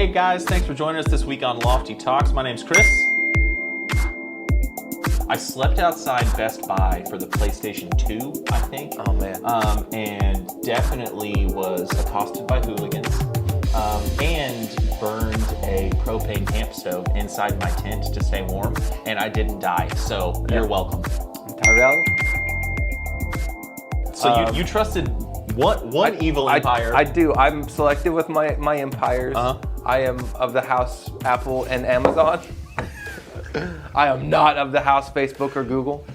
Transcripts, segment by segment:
Hey guys, thanks for joining us this week on Lofty Talks. My name's Chris. I slept outside Best Buy for the PlayStation 2, I think. Oh man. And definitely was accosted by hooligans. And burned a propane camp stove inside my tent to stay warm, and I didn't die. So you're welcome. Tyrel. So you trusted one evil empire. I do. I'm selective with my empires. I am of the house Apple and Amazon. I am not of the house Facebook or Google.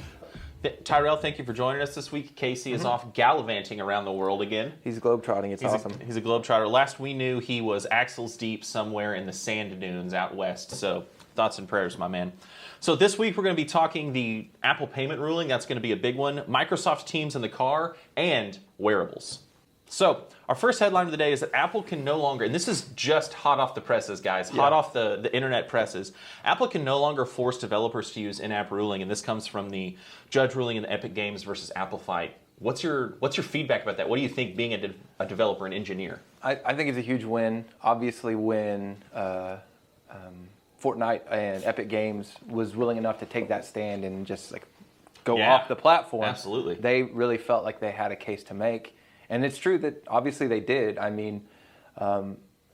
Tyrel, thank you for joining us this week. Casey is off gallivanting around the world again. He's globetrotting. It's awesome. He's a globetrotter. Last we knew, he was axles deep somewhere in the sand dunes out west. So thoughts and prayers, my man. So this week we're going to be talking the Apple payment ruling. That's going to be a big one. Microsoft Teams in the car and wearables. So our first headline of the day is that Apple can no longer, and this is just hot off the presses, guys, hot off the internet presses. Apple can no longer force developers to use in-app ruling, and this comes from the judge ruling in the Epic Games versus Apple fight. What's your feedback about that? What do you think, being a developer and engineer? I think it's a huge win. Obviously, when Fortnite and Epic Games was willing enough to take that stand and just like go off the platform, absolutely, they really felt like they had a case to make. And it's true that obviously they did. I mean,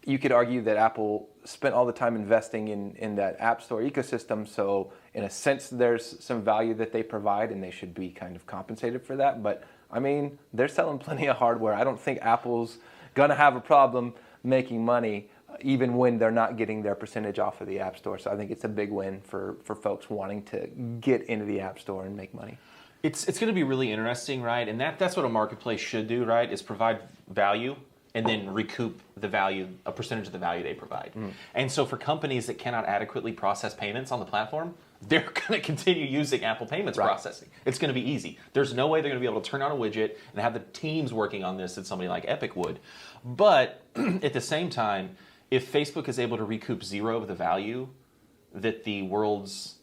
you could argue that Apple spent all the time investing in that App Store ecosystem. So in a sense, there's some value that they provide and they should be kind of compensated for that. But I mean, they're selling plenty of hardware. I don't think Apple's going to have a problem making money even when they're not getting their percentage off of the App Store. So I think it's a big win for folks wanting to get into the App Store and make money. It's going to be really interesting, right? And that's what a marketplace should do, right? Is provide value and then recoup the value, a percentage of the value they provide. And so for companies that cannot adequately process payments on the platform, they're going to continue using Apple Payments processing. It's going to be easy. There's no way they're going to be able to turn on a widget and have the teams working on this that somebody like Epic would. But at the same time, if Facebook is able to recoup zero of the value that the world's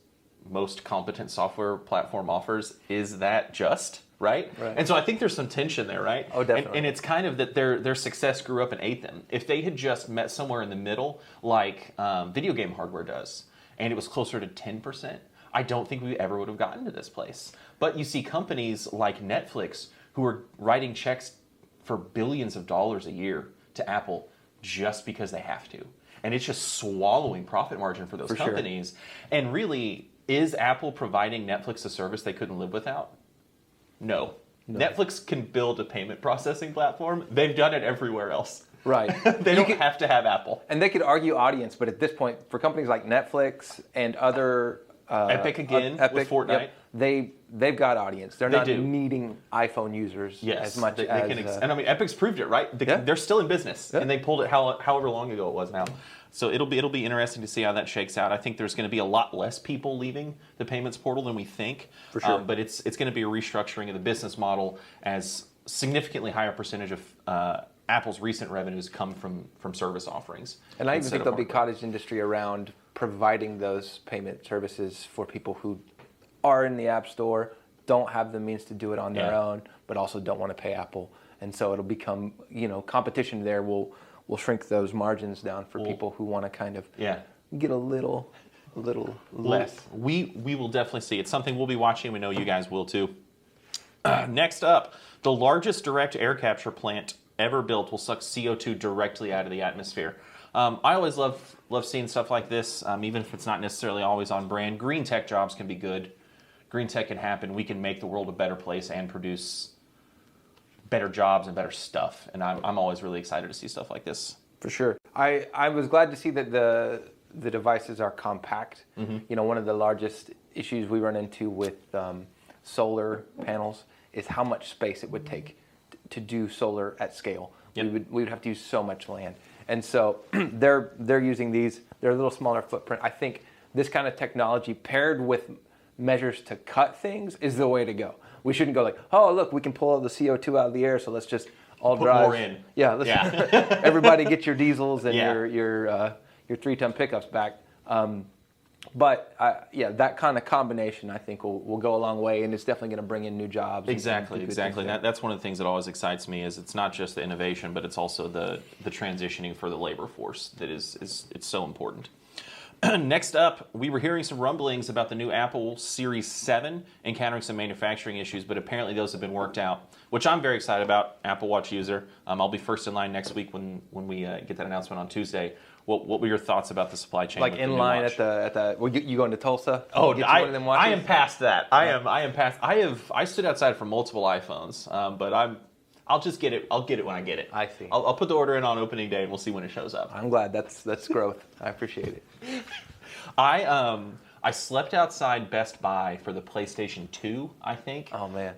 most competent software platform offers, is that just, right? And so I think there's some tension there, right? Oh, definitely. And it's kind of that their success grew up and ate them. If they had just met somewhere in the middle, like video game hardware does, and it was closer to 10%, I don't think we ever would have gotten to this place. But you see companies like Netflix who are writing checks for billions of dollars a year to Apple just because they have to. And it's just swallowing profit margin for those companies. And really, is Apple providing Netflix a service they couldn't live without? No. Netflix can build a payment processing platform. They've done it everywhere else. Right. They don't have to have Apple. And they could argue audience, but at this point, for companies like Netflix and other... Epic again, with Fortnite. They've got audience. They're not needing iPhone users as much as... and I mean, Epic's proved it, right? They're still in business, and they pulled it however long ago it was now. So it'll be interesting to see how that shakes out. I think there's going to be a lot less people leaving the payments portal than we think. For sure. But it's going to be a restructuring of the business model as significantly higher percentage of Apple's recent revenues come from service offerings. And I even think there'll be cottage industry around providing those payment services for people who are in the App Store, don't have the means to do it on their own, but also don't want to pay Apple. And so it'll become, competition there will shrink those margins down for people who want to kind of get a little less. We will definitely see. It's something we'll be watching. We know you guys will too. Next up, the largest direct air capture plant ever built will suck CO2 directly out of the atmosphere. I always love seeing stuff like this, even if it's not necessarily always on brand. Green tech jobs can be good. Green tech can happen. We can make the world a better place and produce better jobs and better stuff. And I'm always really excited to see stuff like this. For sure. I was glad to see that the devices are compact. One of the largest issues we run into with solar panels is how much space it would take to do solar at scale. We would have to use so much land. And so they're using these. They're a little smaller footprint. I think this kind of technology paired with measures to cut things is the way to go. We shouldn't go like, oh, look, we can pull all the CO2 out of the air, so let's just all put drive. More in. Yeah, everybody get your diesels and your 3-ton pickups back. But yeah, that kind of combination, I think, will go a long way, and it's definitely going to bring in new jobs. Exactly. That's one of the things that always excites me is it's not just the innovation, but it's also the transitioning for the labor force that is it's so important. Next up, we were hearing some rumblings about the new Apple Series 7 encountering some manufacturing issues, but apparently those have been worked out, which I'm very excited about, Apple Watch user. I'll be first in line next week when we get that announcement on Tuesday. What were your thoughts about the supply chain? Like in line at the well, you going to Tulsa? Oh, I am past that. I am past. I stood outside for multiple iPhones, but I'll just get it. I'll get it when I get it. I see. I'll put the order in on opening day, and we'll see when it shows up. I'm glad. That's growth. I appreciate it. I slept outside Best Buy for the PlayStation 2, I think. Oh man.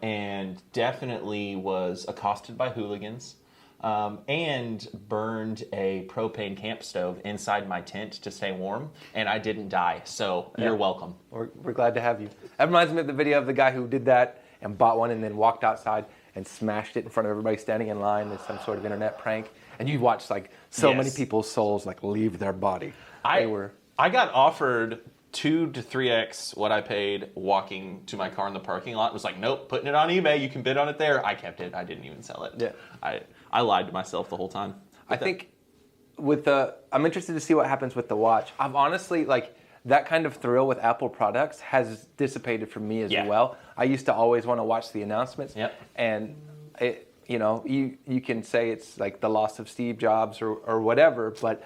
And definitely was accosted by hooligans. And burned a propane camp stove inside my tent to stay warm, and I didn't die, so you're welcome. We're glad to have you. That reminds me of the video of the guy who did that and bought one and then walked outside and smashed it in front of everybody standing in line as some sort of internet prank. And you watched like many people's souls like leave their body. I got offered 2 to 3x what I paid walking to my car in the parking lot. It was like, nope, putting it on eBay, you can bid on it there. I kept it. I didn't even sell it. Yeah. I lied to myself the whole time. I think I'm interested to see what happens with the watch. I've honestly, like, that kind of thrill with Apple products has dissipated for me as well. I used to always want to watch the announcements. Yep. And, you can say it's like the loss of Steve Jobs or whatever, but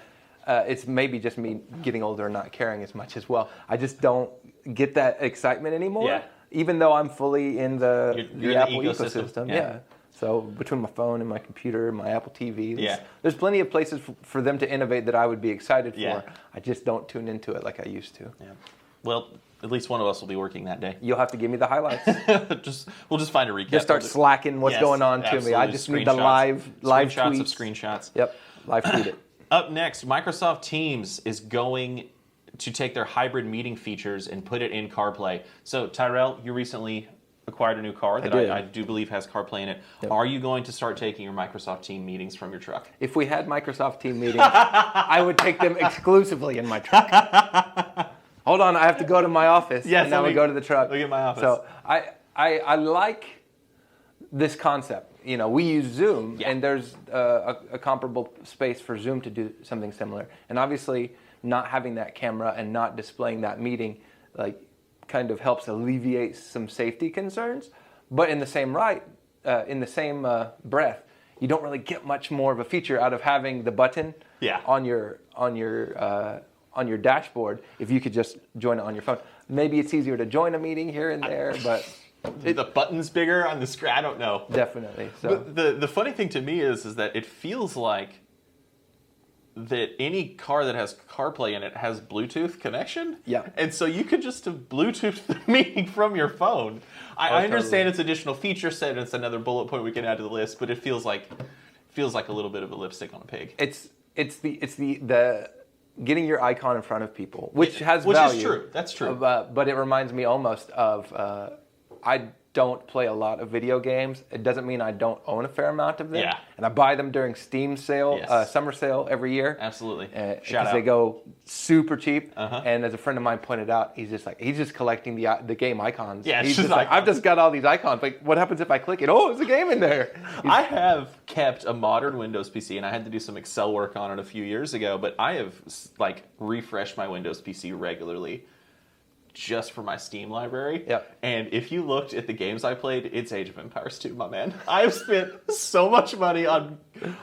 it's maybe just me getting older and not caring as much as well. I just don't get that excitement anymore, even though I'm fully in the Apple ecosystem. Yeah. So between my phone and my computer and my Apple TV, there's plenty of places for them to innovate that I would be excited for. I just don't tune into it like I used to. Yeah. Well, at least one of us will be working that day. You'll have to give me the highlights. We'll just find a recap. Just start slacking what's going on to me. I just need the live screenshots tweets. Of screenshots. Yep, live tweet it. Up next, Microsoft Teams is going to take their hybrid meeting features and put it in CarPlay. So, Tyrel, you recently acquired a new car that I do believe has CarPlay in it. Yep. Are you going to start taking your Microsoft Team meetings from your truck? If we had Microsoft Team meetings, I would take them exclusively in my truck. Hold on, I have to go to my office. Yes, and now we go to the truck. Look at my office. So I like this concept. We use Zoom, and there's a comparable space for Zoom to do something similar. And obviously, not having that camera and not displaying that meeting, kind of helps alleviate some safety concerns. But in the same breath, you don't really get much more of a feature out of having the button on your dashboard. If you could just join it on your phone, maybe it's easier to join a meeting here and there, but. The button's bigger on the screen. I don't know. Definitely. So the funny thing to me is that it feels like that any car that has CarPlay in it has Bluetooth connection. Yeah. And so you could just Bluetooth the meeting from your phone. I understand it's additional feature set and it's another bullet point we can add to the list, but it feels like a little bit of a lipstick on a pig. It's the getting your icon in front of people, which has value. Which is true. That's true. But it reminds me almost of I don't play a lot of video games. It doesn't mean I don't own a fair amount of them. Yeah. And I buy them during Steam sale, summer sale every year. Absolutely. Because they go super cheap. And as a friend of mine pointed out, he's just collecting the game icons. Yeah, he's just like, I've just got all these icons. Like, what happens if I click it? Oh, there's a game in there. I have kept a modern Windows PC, and I had to do some Excel work on it a few years ago, but I have refreshed my Windows PC regularly just for my Steam library. Yep. And if you looked at the games I played, it's Age of Empires 2, my man. I have spent so much money on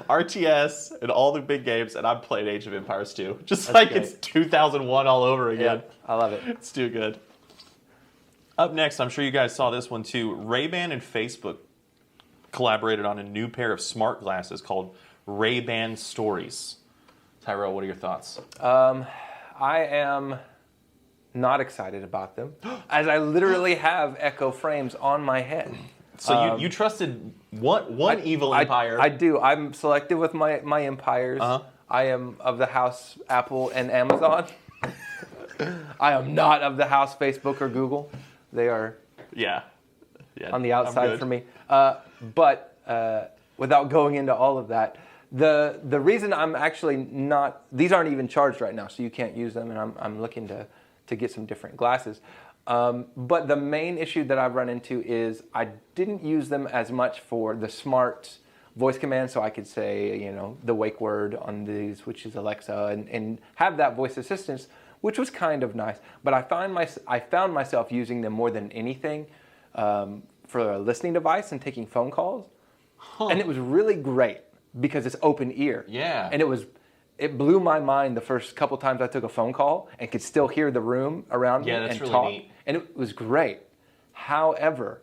RTS and all the big games, and I've played Age of Empires 2. Just That's great. It's 2001 all over again. Yeah, I love it. It's too good. Up next, I'm sure you guys saw this one too. Ray-Ban and Facebook collaborated on a new pair of smart glasses called Ray-Ban Stories. Tyrel, what are your thoughts? I am not excited about them, as I literally have Echo frames on my head. So you trusted one evil empire. I do. I'm selective with my empires. I am of the house Apple and Amazon. I am not of the house Facebook or Google. They are on the outside for me. But without going into all of that, The reason I'm actually not, these aren't even charged right now, so you can't use them, and I'm looking to get some different glasses. But the main issue that I've run into is I didn't use them as much for the smart voice command, so I could say, you know, the wake word on these, which is Alexa, and have that voice assistance, which was kind of nice. But I found myself using them more than anything for a listening device and taking phone calls. And it was really great because it's open ear. Yeah. And it blew my mind the first couple times I took a phone call and could still hear the room around me that's and really talk. neat. And it was great. However,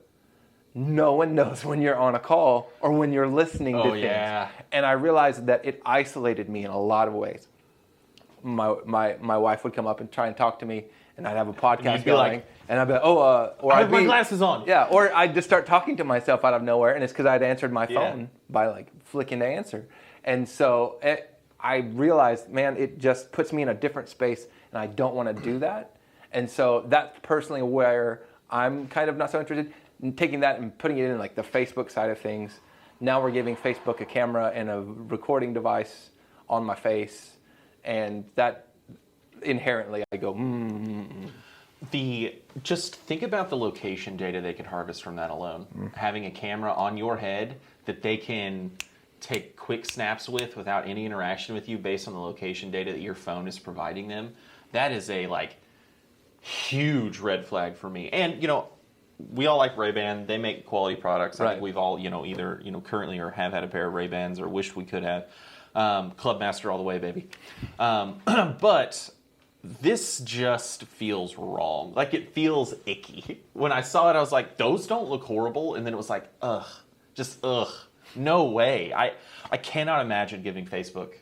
no one knows when you're on a call or when you're listening to things. Yeah. And I realized that it isolated me in a lot of ways. My wife would come up and try and talk to me, and I'd have a podcast going, like, and I'd be like, or I have my glasses on. Yeah, or I'd just start talking to myself out of nowhere, and it's because I'd answered my phone by like flicking to answer. And so I realized, man, it just puts me in a different space, and I don't want to do that. And so that's personally where I'm kind of not so interested in taking that and putting it in like the Facebook side of things. Now we're giving Facebook a camera and a recording device on my face, and that inherently I go, Just think about the location data they can harvest from that alone. Having a camera on your head that they can take quick snaps without any interaction with you based on the location data that your phone is providing them, that is a like huge red flag for me. And you know, we all like Ray-Ban. They make quality products. I think we've all, you know, either, you know, currently or have had a pair of Ray-Bans or wish we could have. Clubmaster all the way, baby. But this just feels wrong. Like, it feels icky. When I saw it, I was like, those don't look horrible. And then it was like, ugh, no way. I cannot imagine giving Facebook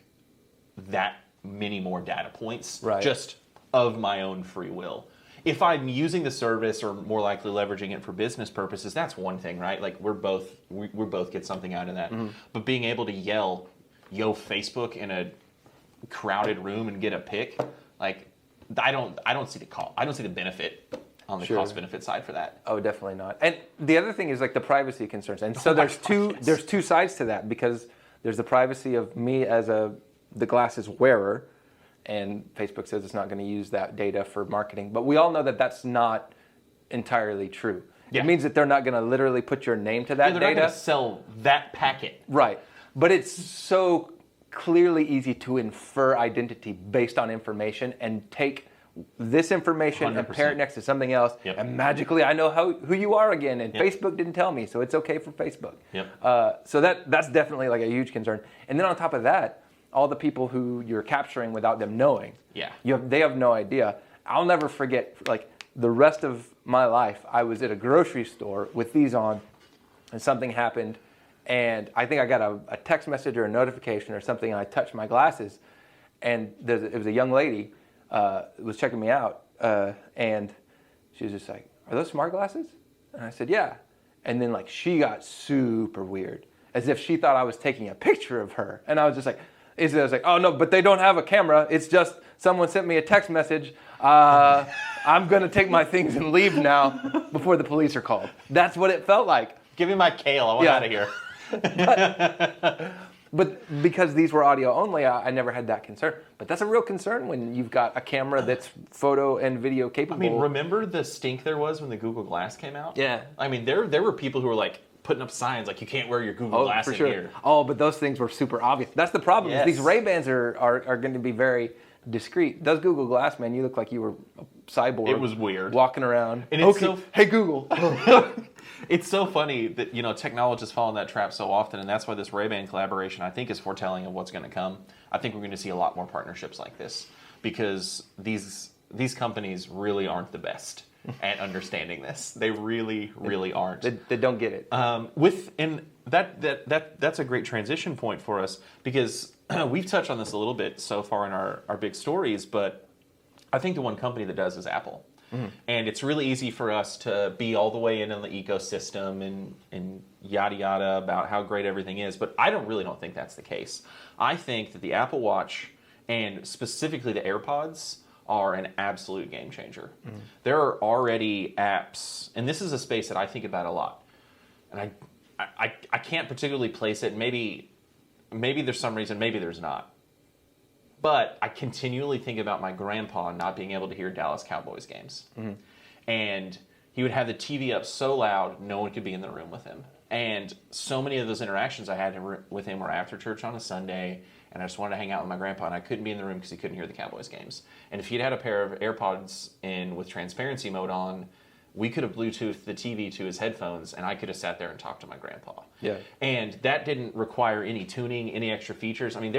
that many more data points just of my own free will. If I'm using the service or more likely leveraging it for business purposes, that's one thing, right? Like, we both get something out of that. But being able to yell, yo, Facebook, in a crowded room and get a pic, like, I don't see the call. I don't see the benefit on the cost benefit side for that. Oh, definitely not. And the other thing is like the privacy concerns. And so there's two sides to that, because there's the privacy of me as the glasses wearer, and Facebook says it's not going to use that data for marketing. But we all know that that's not entirely true. It means that they're not going to literally put your name to that data. They're not going to sell that packet. Right. But it's so clearly easy to infer identity based on information and take this information 100%. and pair it next to something else, and magically I know who you are again, and Facebook didn't tell me, so it's okay for Facebook. So that's definitely like a huge concern. And then on top of that, all the people who you're capturing without them knowing, they have no idea. I'll never forget, like, the rest of my life, I was at a grocery store with these on, and something happened, and I think I got a text message or a notification or something, and I touched my glasses, and it was a young lady was checking me out, and she was just like, "Are those smart glasses?" And I said, "Yeah." And then like she got super weird, as if she thought I was taking a picture of her, and I was just like, I was like, "Oh no, but they don't have a camera. It's just someone sent me a text message. I'm gonna take my things and leave now before the police are called." That's what it felt like. Give me my kale. I want out of here. But because these were audio only, I never had that concern. But that's a real concern when you've got a camera that's photo and video capable. I mean, remember the stink there was when the Google Glass came out? Yeah. I mean, there were people who were like putting up signs like, you can't wear your Google Glass in here. Oh, but those things were super obvious. That's the problem. Is these Ray-Bans are going to be very discreet. Those Google Glass, man, you look like you were a cyborg. It was weird. Walking around. And it's hey Google. It's so funny that, you know, technologists fall in that trap so often, and that's why this Ray-Ban collaboration, I think, is foretelling of what's going to come. I think we're going to see a lot more partnerships like this, because these companies really aren't the best at understanding this. They really, really aren't. They don't get it. And that's a great transition point for us, because we've touched on this a little bit so far in our big stories, but I think the one company that does is Apple. And it's really easy for us to be all the way in on the ecosystem and yada yada about how great everything is, but I really don't think that's the case. I think that the Apple Watch, and specifically the AirPods, are an absolute game changer. There are already apps, and this is a space that I think about a lot, and I can't particularly place it. Maybe maybe there's some reason, maybe there's not. But I continually think about my grandpa not being able to hear Dallas Cowboys games. Mm-hmm. And he would have the TV up so loud, no one could be in the room with him. And so many of those interactions I had with him were after church on a Sunday, and I just wanted to hang out with my grandpa, and I couldn't be in the room because he couldn't hear the Cowboys games. And if he'd had a pair of AirPods in with transparency mode on, we could have Bluetoothed the TV to his headphones, and I could have sat there and talked to my grandpa. Yeah. And that didn't require any tuning, any extra features. I mean,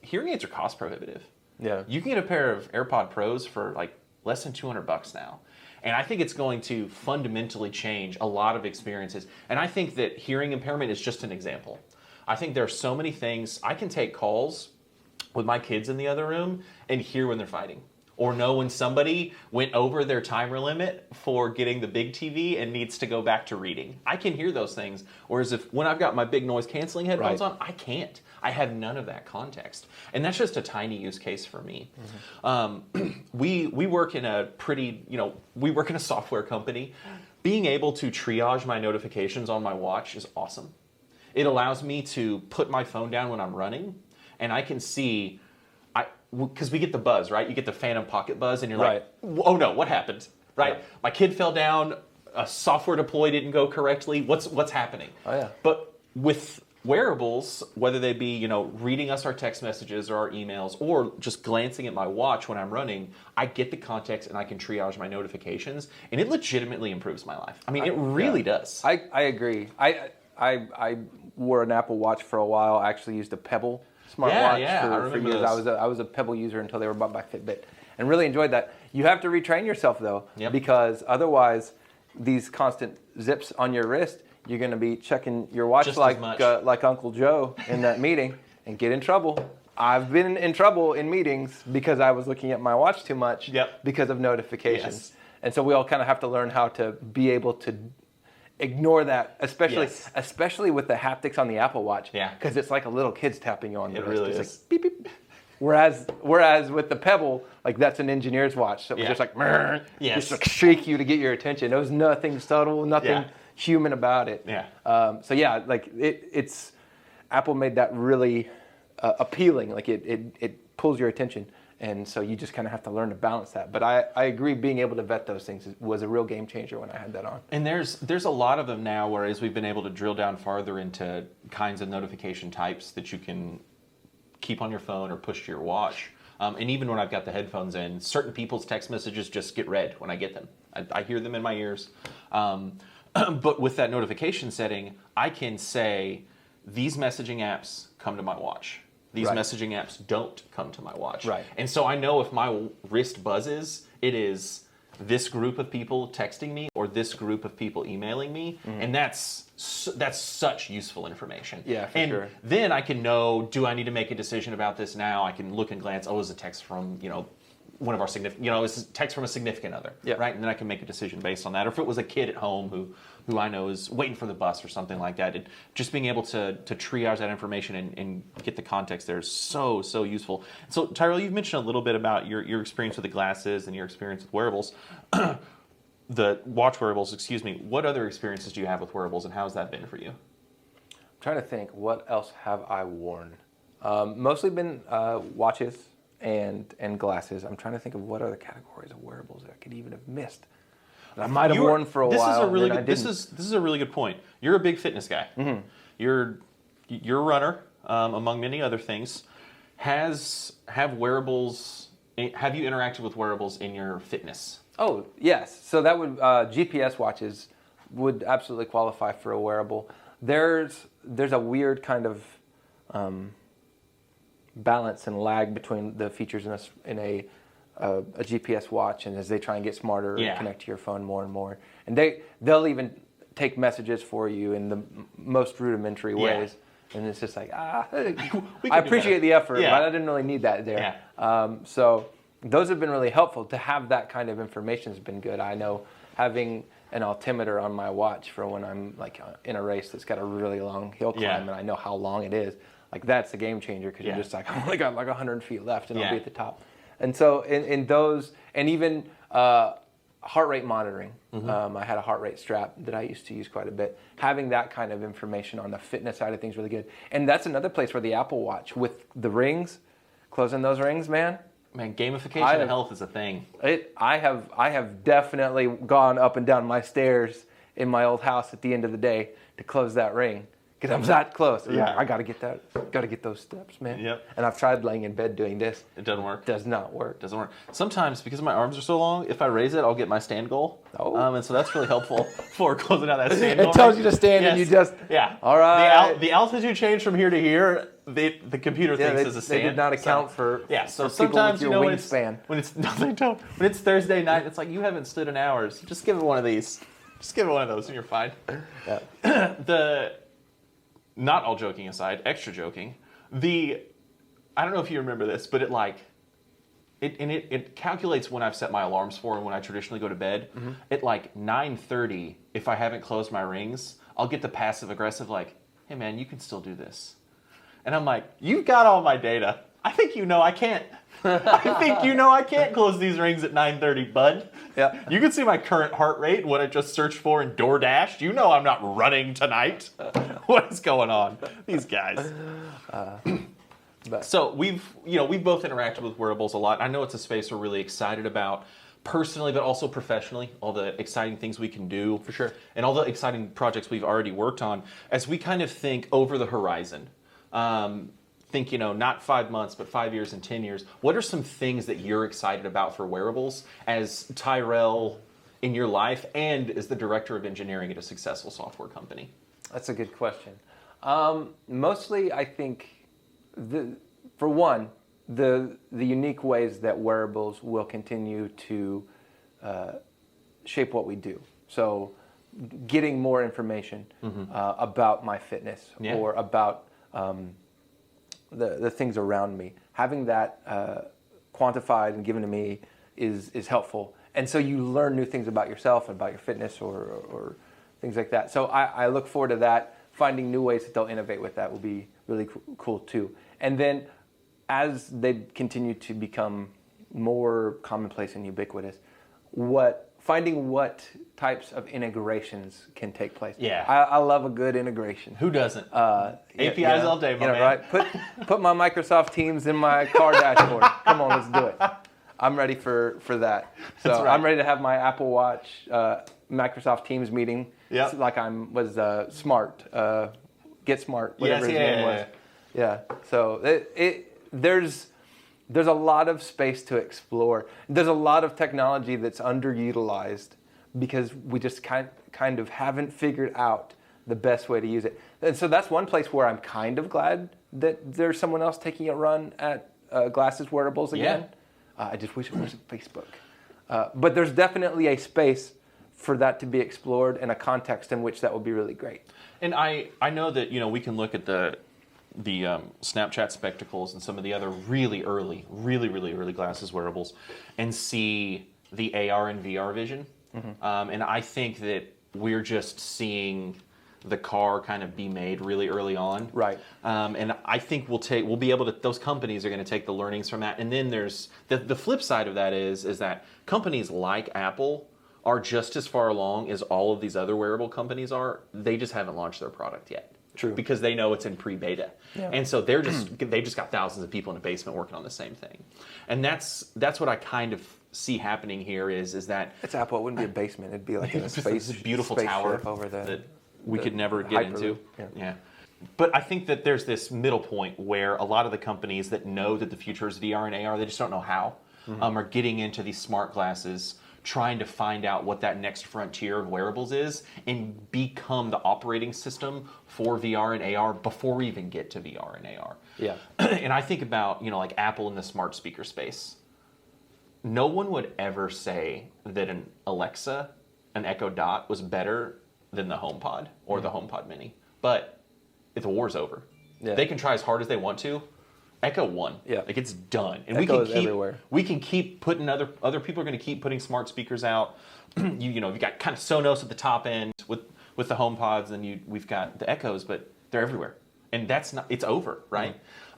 hearing aids are cost prohibitive. Yeah. You can get a pair of AirPod Pros for like less than $200 now. And I think it's going to fundamentally change a lot of experiences. And I think that hearing impairment is just an example. I think there are so many things. I can take calls with my kids in the other room and hear when they're fighting. Or know when somebody went over their timer limit for getting the big TV and needs to go back to reading. I can hear those things. Whereas when I've got my big noise canceling headphones on, I can't. I have none of that context. And that's just a tiny use case for me. Mm-hmm. We work in a we work in a software company. Being able to triage my notifications on my watch is awesome. It allows me to put my phone down when I'm running, and I can see, because we get the buzz, right? You get the phantom pocket buzz, and you're like, oh no, what happened? Right? Yeah. My kid fell down, a software deploy didn't go correctly. What's happening? Oh yeah. But with wearables, whether they be, reading us our text messages or our emails, or just glancing at my watch when I'm running, I get the context and I can triage my notifications, and it legitimately improves my life. I mean, it really does. I agree. I wore an Apple Watch for a while. I actually used a Pebble smartwatch for years. I was a Pebble user until they were bought by Fitbit, and really enjoyed that. You have to retrain yourself though, because otherwise, these constant zips on your wrist, you're going to be checking your watch just like Uncle Joe in that meeting and get in trouble. I've been in trouble in meetings because I was looking at my watch too much because of notifications. Yes. And so we all kind of have to learn how to be able to ignore that, especially with the haptics on the Apple Watch. Yeah. Because it's like a little kid's tapping you on the wrist. Really it's is. Like beep, beep. Whereas with the Pebble, like that's an engineer's watch. So it was just like, just like shake you to get your attention. There was nothing subtle, nothing human about it. Yeah. Like it's Apple made that really appealing. Like it pulls your attention, and so you just kind of have to learn to balance that. But I agree, being able to vet those things was a real game changer when I had that on. And there's a lot of them now, whereas we've been able to drill down farther into kinds of notification types that you can keep on your phone or push to your watch. And even when I've got the headphones in, certain people's text messages just get read when I get them. I hear them in my ears. But with that notification setting, I can say, these messaging apps come to my watch. These messaging apps don't come to my watch. Right. And so I know if my wrist buzzes, it is this group of people texting me or this group of people emailing me. Mm-hmm. And that's such useful information. Yeah, for sure. And then I can know, do I need to make a decision about this now? I can look and glance, it's a text from, one of our significant, it's a text from a significant other, right? And then I can make a decision based on that. Or if it was a kid at home who I know is waiting for the bus or something like that, just being able to triage that information and get the context there is so useful. So Tyrel, you've mentioned a little bit about your experience with the glasses and your experience with wearables, the watch wearables, excuse me. What other experiences do you have with wearables, and how's that been for you? I'm trying to think, what else have I worn? Mostly been watches and glasses. I'm trying to think of what other categories of wearables that I could even have missed. I might have worn for a while. This is a really good point. You're a big fitness guy. Mm-hmm. You're a runner, among many other things. Have wearables? Have you interacted with wearables in your fitness? Oh yes. So that would GPS watches would absolutely qualify for a wearable. There's a weird kind of balance and lag between the features in a GPS watch, and as they try and get smarter and connect to your phone more and more, and they'll even take messages for you in the most rudimentary ways, and it's just like I appreciate the effort, but I didn't really need that there. So those have been really helpful. To have that kind of information has been good. I know having an altimeter on my watch for when I'm like in a race that's got a really long hill climb, and I know how long it is. Like that's a game changer, because you're just like, I only got like 100 feet left and I'll be at the top. And so in those, and even heart rate monitoring. I had a heart rate strap that I used to use quite a bit. Having that kind of information on the fitness side of things really good. And that's another place where the Apple Watch with the rings, closing those rings, man. Man, gamification of health is a thing. I have definitely gone up and down my stairs in my old house at the end of the day to close that ring. Because I'm that close. Yeah. I gotta get those steps, man. Yep. And I've tried laying in bed doing this. It doesn't work. Does not work. Doesn't work. Sometimes, because my arms are so long, if I raise it, I'll get my stand goal. Oh. And so that's really helpful for closing out that stand goal. It tells you to stand and you just... Yeah. All right. The altitude change from here to here, the computer thinks is a stand. They did not account for Yeah, so for people sometimes, with your wingspan. when it's no, they don't. When it's Thursday night, it's like, you haven't stood in hours. Just give it one of these. Just give it one of those and you're fine. Yeah. Not all joking aside, extra joking, I don't know if you remember this, but it calculates when I've set my alarms for and when I traditionally go to bed. At like 9:30, if I haven't closed my rings, I'll get the passive aggressive like, hey man, you can still do this. And I'm like, you've got all my data. I think you know I can't. I think you know I can't close these rings at 9:30, bud. Yeah. You can see my current heart rate, what I just searched for in DoorDash. You know I'm not running tonight. What is going on? These guys. So we've both interacted with wearables a lot. I know it's a space we're really excited about personally, but also professionally, all the exciting things we can do. For sure. And all the exciting projects we've already worked on as we kind of think over the horizon. Think, not 5 months, but 5 years and 10 years. What are some things that you're excited about for wearables as Tyrel in your life and as the director of engineering at a successful software company? That's a good question. Mostly, I think, for one, the unique ways that wearables will continue to shape what we do. So getting more information about my fitness or about the things around me, having that quantified and given to me is helpful. And so you learn new things about yourself and about your fitness or things like that. So I look forward to that. Finding new ways that they'll innovate with that will be really cool too. And then as they continue to become more commonplace and ubiquitous, finding what types of integrations can take place. Yeah. I love a good integration. Who doesn't? APIs all day, my man. Right? Put my Microsoft Teams in my car dashboard. Come on, let's do it. I'm ready for that. So That's right. I'm ready to have my Apple Watch Microsoft Teams meeting. Yep. Like was smart. Get Smart, whatever his name was. Yeah. So there's a lot of space to explore. There's a lot of technology that's underutilized because we just kind of haven't figured out the best way to use it. And so that's one place where I'm kind of glad that there's someone else taking a run at glasses wearables again. Yeah. I just wish it wasn't Facebook. But there's definitely a space for that to be explored and a context in which that would be really great. And I know that we can look at the Snapchat spectacles and some of the other really early glasses wearables and see the AR and VR vision. And I think that we're just seeing the car kind of be made really early on. Right. And I think we'll be able to, those companies are going to take the learnings from that. And then there's the flip side of that is that companies like Apple are just as far along as all of these other wearable companies are. They just haven't launched their product yet. True. Because they know it's in pre-beta. Yeah. And so they've just got thousands of people in a basement working on the same thing. And that's what I kind of see happening here is that it's Apple. It wouldn't be a basement. It'd be like a space, a beautiful tower over that we could never get into. Yeah. But I think that there's this middle point where a lot of the companies that know that the future is VR and AR, they just don't know how, are getting into these smart glasses, trying to find out what that next frontier of wearables is and become the operating system for VR and AR before we even get to VR and AR. Yeah. And I think about, like Apple in the smart speaker space. No one would ever say that an Alexa, an Echo Dot was better than the HomePod or the HomePod Mini. But the war's over. Yeah. They can try as hard as they want to. Echo won. Yeah. Like it's done. And Echo is everywhere. We can keep putting other people are going to keep putting smart speakers out. You've got kind of Sonos at the top end with the HomePods, and we've got the Echoes, but they're everywhere. And it's over, right?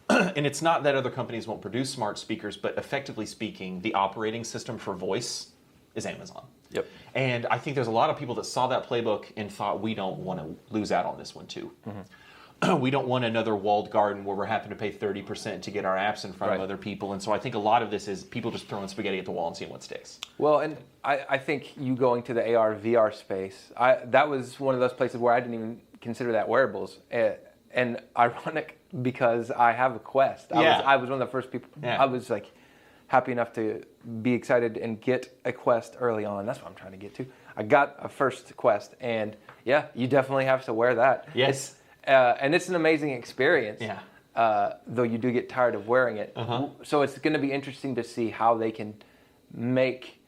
And it's not that other companies won't produce smart speakers, but effectively speaking, the operating system for voice is Amazon. Yep. And I think there's a lot of people that saw that playbook and thought, we don't want to lose out on this one too. We don't want another walled garden where we're having to pay 30% to get our apps in front of other people. And so I think a lot of this is people just throwing spaghetti at the wall and seeing what sticks. Well, and I think you going to the AR, VR space, that was one of those places where I didn't even consider that wearables. And ironic because I have a Quest. I was one of the first people. Yeah. I was like happy enough to be excited and get a Quest early on. That's what I'm trying to get to. I got a first Quest, and yeah, you definitely have to wear that. Yes. And it's an amazing experience. Yeah. Though you do get tired of wearing it. So it's going to be interesting to see how they can make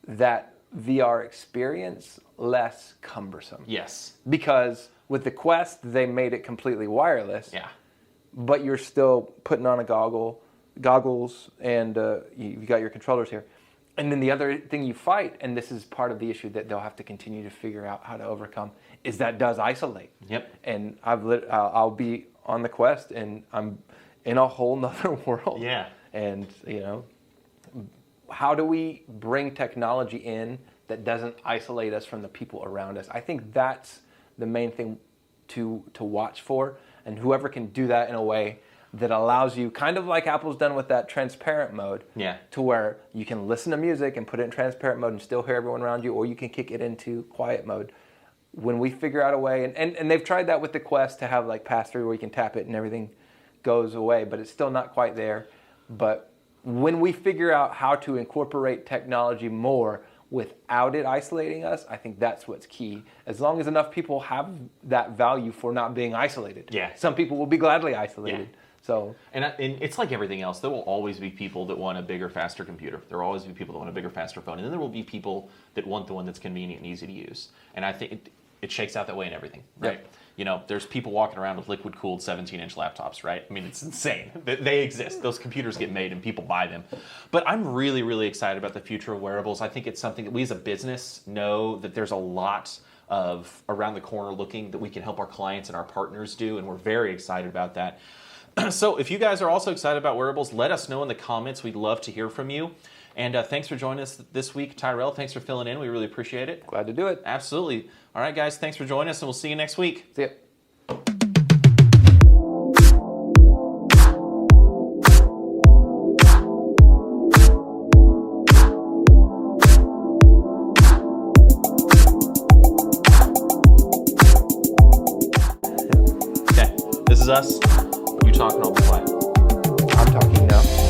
that VR experience less cumbersome. Yes. Because with the Quest, they made it completely wireless. Yeah. But you're still putting on a goggles, and you got your controllers here. And then the other thing you fight, and this is part of the issue that they'll have to continue to figure out how to overcome, is that does isolate. Yep. And I'll be on the Quest, and I'm in a whole nother world. Yeah. And, how do we bring technology in that doesn't isolate us from the people around us? I think that's the main thing to watch for. And whoever can do that in a way that allows you, kind of like Apple's done with that transparent mode, to where you can listen to music and put it in transparent mode and still hear everyone around you, or you can kick it into quiet mode. When we figure out a way, and they've tried that with the Quest to have like pass-through where you can tap it and everything goes away, but it's still not quite there. But when we figure out how to incorporate technology more without it isolating us, I think that's what's key. As long as enough people have that value for not being isolated. Yeah. Some people will be gladly isolated. Yeah. So, and it's like everything else. There will always be people that want a bigger, faster computer. There will always be people that want a bigger, faster phone. And then there will be people that want the one that's convenient and easy to use. And I think it shakes out that way in everything, right? Yep. There's people walking around with liquid-cooled 17-inch laptops, right? I mean, it's insane. They exist. Those computers get made and people buy them. But I'm really, really excited about the future of wearables. I think it's something that we as a business know that there's a lot of around the corner looking that we can help our clients and our partners do, and we're very excited about that. So if you guys are also excited about wearables, let us know in the comments. We'd love to hear from you. And thanks for joining us this week. Tyrel, thanks for filling in. We really appreciate it. glad to do it. Absolutely. All right, guys, thanks for joining us, and we'll see you next week. See ya. Okay, this is us. You talking on the fly. I'm talking now.